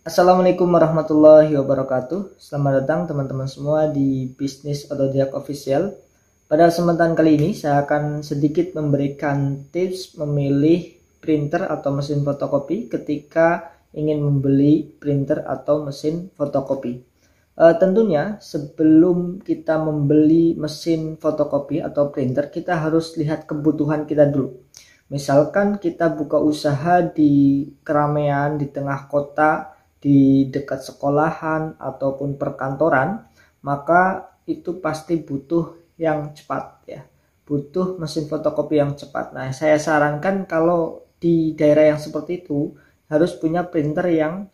Assalamualaikum warahmatullahi wabarakatuh. Selamat datang teman-teman semua di Bisnis Otodidak Official. Pada kesempatan kali ini saya akan sedikit memberikan tips memilih printer atau mesin fotokopi ketika ingin membeli printer atau mesin fotokopi. Tentunya sebelum kita membeli mesin fotokopi atau printer, kita harus lihat kebutuhan kita dulu. Misalkan kita buka usaha di keramaian di tengah kota, di dekat sekolahan ataupun perkantoran, maka itu pasti butuh yang cepat ya. Butuh mesin fotokopi yang cepat. Nah, saya sarankan kalau di daerah yang seperti itu harus punya printer yang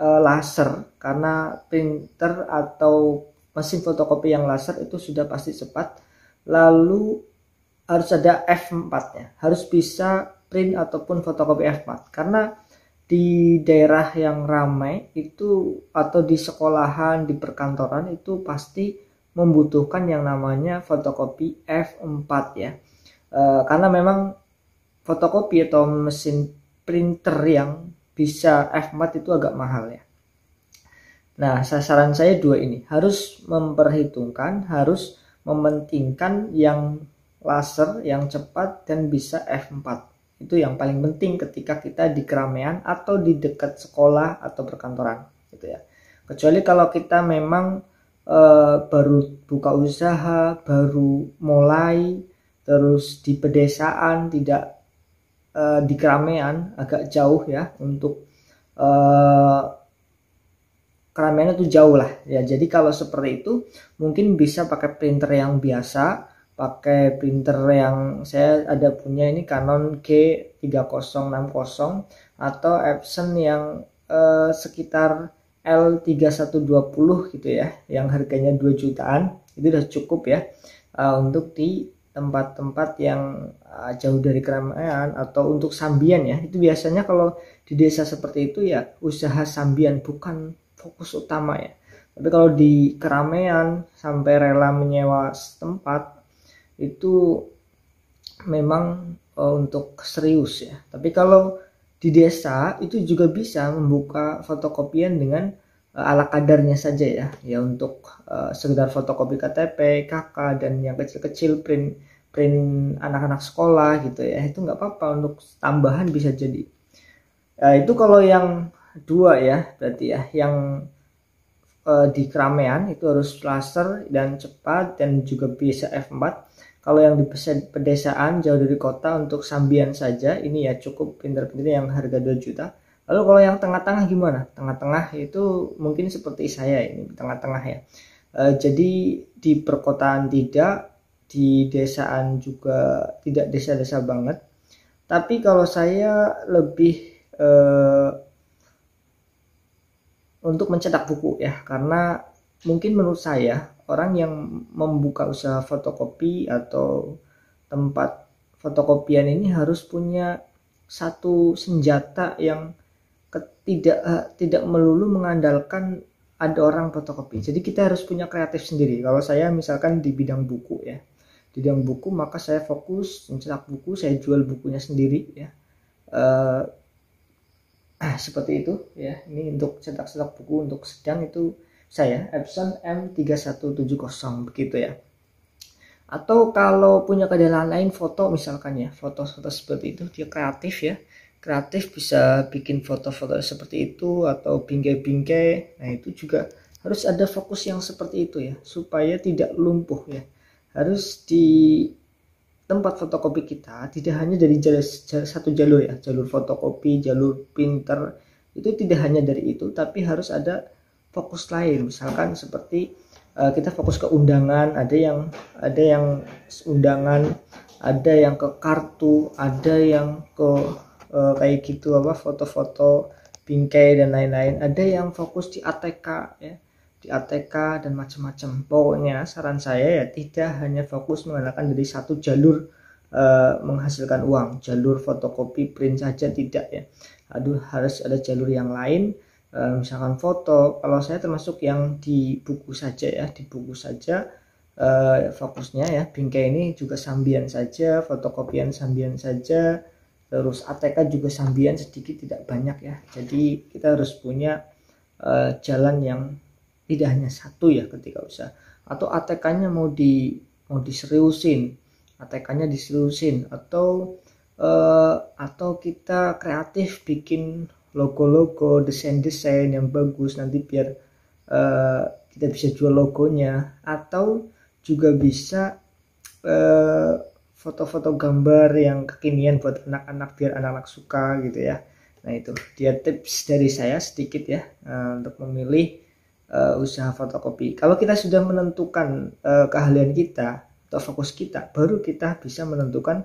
laser, karena printer atau mesin fotokopi yang laser itu sudah pasti cepat. Lalu harus ada F4-nya. Harus bisa print ataupun fotokopi F4 karena di daerah yang ramai itu atau di sekolahan, di perkantoran itu pasti membutuhkan yang namanya fotokopi F4 ya. Karena memang fotokopi atau mesin printer yang bisa F4 itu agak mahal ya. Nah, saran saya dua ini harus memperhitungkan, harus mementingkan yang laser, yang cepat dan bisa F4. Itu yang paling penting ketika kita di keramaian atau di dekat sekolah atau perkantoran gitu ya. Kecuali kalau kita memang baru buka usaha, baru mulai, terus di pedesaan, tidak di keramaian, agak jauh ya, untuk keramaian itu jauh lah ya. Jadi kalau seperti itu mungkin bisa pakai printer yang biasa, pakai printer yang saya ada punya ini Canon G3060 atau Epson yang sekitar L3120 gitu ya, yang harganya 2 jutaan. Itu udah cukup ya untuk di tempat-tempat yang jauh dari keramaian atau untuk sambian ya. Itu biasanya kalau di desa seperti itu ya usaha sambian, bukan fokus utama ya. Tapi kalau di keramaian sampai rela menyewa tempat itu memang untuk serius ya. Tapi kalau di desa itu juga bisa membuka fotokopian dengan ala kadarnya saja ya untuk sekedar fotokopi KTP, KK dan yang kecil-kecil, print anak-anak sekolah gitu ya. Itu nggak apa-apa, untuk tambahan bisa jadi. Itu kalau yang dua ya, berarti ya yang di keramaian itu harus laser dan cepat dan juga bisa F4. Kalau yang di pedesaan jauh dari kota untuk sambian saja, ini ya cukup printer-printer yang harga 2 juta. Lalu kalau yang tengah-tengah gimana? Tengah-tengah itu mungkin seperti saya ini, tengah-tengah ya. Jadi di perkotaan tidak, di desaan juga tidak desa-desa banget. Tapi kalau saya lebih untuk mencetak buku ya, karena mungkin menurut saya orang yang membuka usaha fotokopi atau tempat fotokopian ini harus punya satu senjata yang tidak melulu mengandalkan ada orang fotokopi. Jadi kita harus punya kreatif sendiri. Kalau saya misalkan di bidang buku ya, di bidang buku maka saya fokus mencetak buku, saya jual bukunya sendiri ya. Seperti itu ya. Ini untuk cetak buku untuk sedang itu saya Epson M3170 begitu ya. Atau kalau punya keahlian lain foto misalkan ya, foto-foto seperti itu, dia kreatif ya. Kreatif bisa bikin foto-foto seperti itu atau bingkai-bingkai. Nah, itu juga harus ada fokus yang seperti itu ya, supaya tidak lumpuh ya. Harus di tempat fotokopi kita tidak hanya dari satu jalur ya, jalur fotokopi, jalur printer, itu tidak hanya dari itu, tapi harus ada fokus lain. Misalkan seperti kita fokus ke undangan, ada yang undangan, ada yang ke kartu, ada yang ke kayak gitu foto-foto bingkai dan lain-lain, ada yang fokus di ATK ya, di ATK dan macam-macam. Pokoknya saran saya ya tidak hanya fokus mengandalkan dari satu jalur menghasilkan uang, jalur fotokopi print saja tidak ya. Harus ada jalur yang lain. Misalkan foto, kalau saya termasuk yang di buku saja ya, di buku saja fokusnya ya. Bingkai ini juga sambian saja, fotokopian sambian saja, terus ATK juga sambian sedikit tidak banyak ya. Jadi kita harus punya jalan yang tidak hanya satu ya ketika usaha, atau ATK-nya mau diseriusin, ATK-nya diseriusin, atau kita kreatif bikin logo-logo, desain-desain yang bagus nanti biar kita bisa jual logonya, atau juga bisa foto-foto gambar yang kekinian buat anak-anak biar anak-anak suka gitu ya. Nah itu dia tips dari saya sedikit ya untuk memilih usaha fotokopi. Kalau kita sudah menentukan keahlian kita atau fokus kita, baru kita bisa menentukan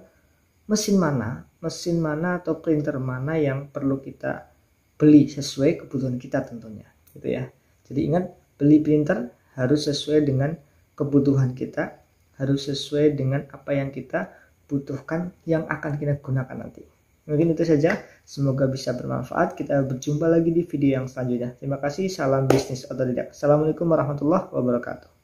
mesin mana atau printer mana yang perlu kita beli sesuai kebutuhan kita tentunya gitu ya. Jadi ingat, beli printer harus sesuai dengan kebutuhan kita, harus sesuai dengan apa yang kita butuhkan yang akan kita gunakan nanti. Mungkin itu saja, semoga bisa bermanfaat. Kita berjumpa lagi di video yang selanjutnya. Terima kasih, salam bisnis otodidak. Assalamualaikum warahmatullahi wabarakatuh.